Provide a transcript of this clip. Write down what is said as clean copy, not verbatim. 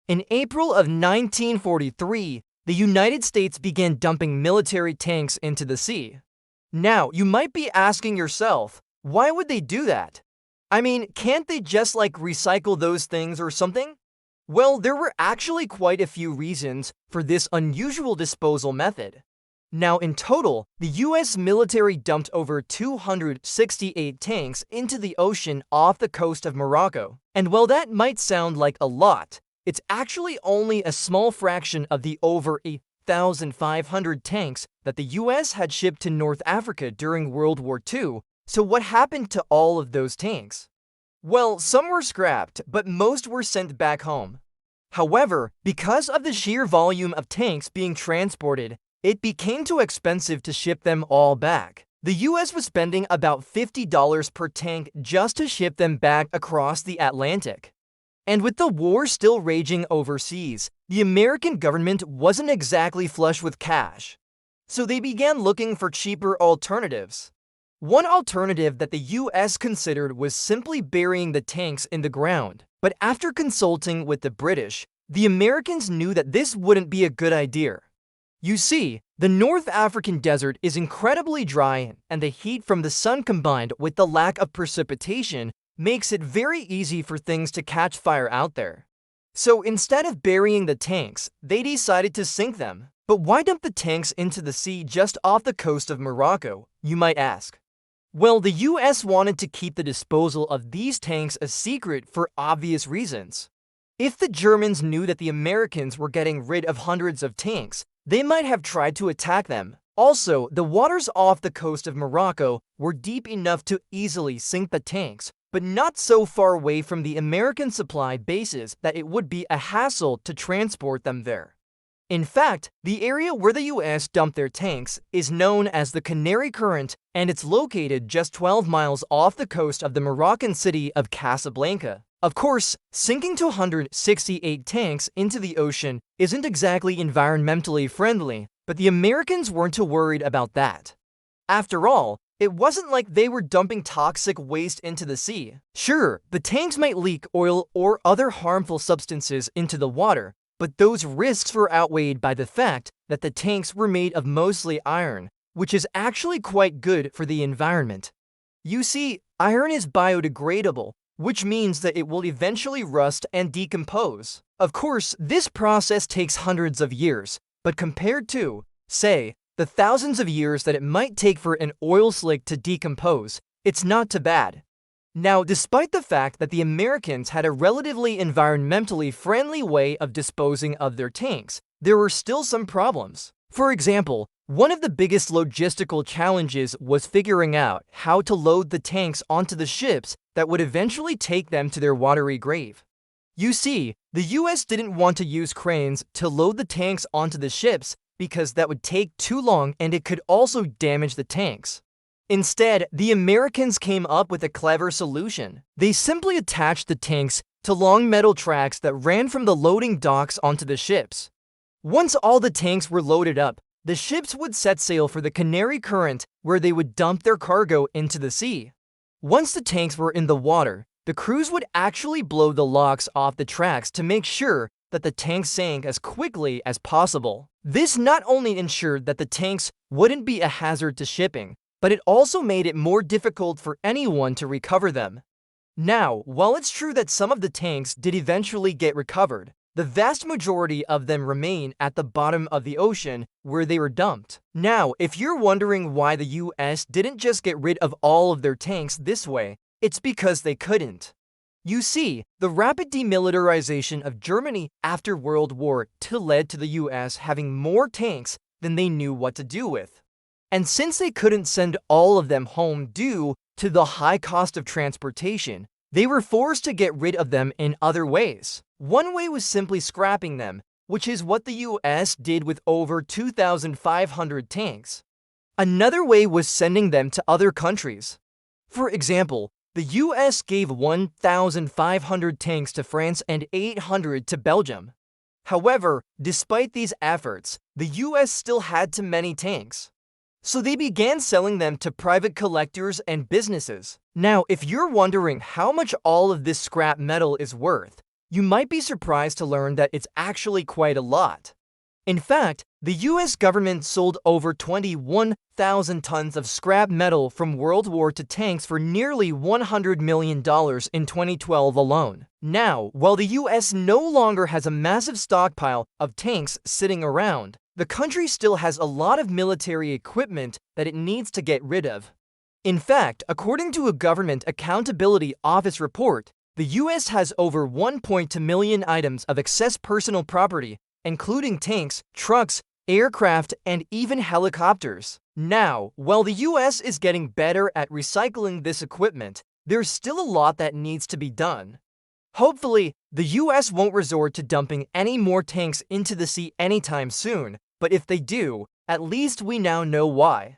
In April of 1943, the United States began dumping military tanks into the sea. Now, you might be asking yourself, why would they do that? I mean, can't they just recycle those things or something? Well, there were actually quite a few reasons for this unusual disposal method. Now, in total, the US military dumped over 268 tanks into the ocean off the coast of Morocco. And while that might sound like a lot, it's actually only a small fraction of the over 1,500 tanks that the US had shipped to North Africa during World War II. So what happened to all of those tanks? Well, some were scrapped, but most were sent back home. However, because of the sheer volume of tanks being transported, it became too expensive to ship them all back. The US was spending about $50 per tank just to ship them back across the Atlantic. And with the war still raging overseas, the American government wasn't exactly flush with cash. So they began looking for cheaper alternatives. One alternative that the US considered was simply burying the tanks in the ground. But after consulting with the British, the Americans knew that this wouldn't be a good idea. You see, the North African desert is incredibly dry, and the heat from the sun combined with the lack of precipitation makes it very easy for things to catch fire out there. So instead of burying the tanks, they decided to sink them. But why dump the tanks into the sea just off the coast of Morocco, you might ask? Well, the US wanted to keep the disposal of these tanks a secret for obvious reasons. If the Germans knew that the Americans were getting rid of hundreds of tanks, they might have tried to attack them. Also, the waters off the coast of Morocco were deep enough to easily sink the tanks, but not so far away from the American supply bases that it would be a hassle to transport them there. In fact, the area where the US dumped their tanks is known as the Canary Current, and it's located just 12 miles off the coast of the Moroccan city of Casablanca. Of course, sinking 268 tanks into the ocean isn't exactly environmentally friendly, but the Americans weren't too worried about that. After all, it wasn't like they were dumping toxic waste into the sea. Sure, the tanks might leak oil or other harmful substances into the water, but those risks were outweighed by the fact that the tanks were made of mostly iron, which is actually quite good for the environment. You see, iron is biodegradable, which means that it will eventually rust and decompose. Of course, this process takes hundreds of years, but compared to, say, the thousands of years that it might take for an oil slick to decompose, it's not too bad. Now, despite the fact that the Americans had a relatively environmentally friendly way of disposing of their tanks, there were still some problems. For example, one of the biggest logistical challenges was figuring out how to load the tanks onto the ships that would eventually take them to their watery grave. You see, the US didn't want to use cranes to load the tanks onto the ships because that would take too long and it could also damage the tanks. Instead, the Americans came up with a clever solution. They simply attached the tanks to long metal tracks that ran from the loading docks onto the ships. Once all the tanks were loaded up, the ships would set sail for the Canary Current, where they would dump their cargo into the sea. Once the tanks were in the water, the crews would actually blow the locks off the tracks to make sure that the tanks sank as quickly as possible. This not only ensured that the tanks wouldn't be a hazard to shipping, but it also made it more difficult for anyone to recover them. Now, while it's true that some of the tanks did eventually get recovered, the vast majority of them remain at the bottom of the ocean where they were dumped. Now, if you're wondering why the US didn't just get rid of all of their tanks this way, it's because they couldn't. You see, the rapid demilitarization of Germany after World War II led to the US having more tanks than they knew what to do with. And since they couldn't send all of them home due to the high cost of transportation, they were forced to get rid of them in other ways. One way was simply scrapping them, which is what the US did with over 2,500 tanks. Another way was sending them to other countries. For example, the US gave 1,500 tanks to France and 800 to Belgium. However, despite these efforts, the US still had too many tanks. So they began selling them to private collectors and businesses. Now, if you're wondering how much all of this scrap metal is worth, You might be surprised to learn that it's actually quite a lot. In fact, the US government sold over 21,000 tons of scrap metal from World War II tanks for nearly $100 million in 2012 alone. Now, while the US no longer has a massive stockpile of tanks sitting around, the country still has a lot of military equipment that it needs to get rid of. In fact, according to a Government Accountability Office report, the US has over 1.2 million items of excess personal property, including tanks, trucks, aircraft, and even helicopters. Now, while the US is getting better at recycling this equipment, there's still a lot that needs to be done. Hopefully, the US won't resort to dumping any more tanks into the sea anytime soon, but if they do, at least we now know why.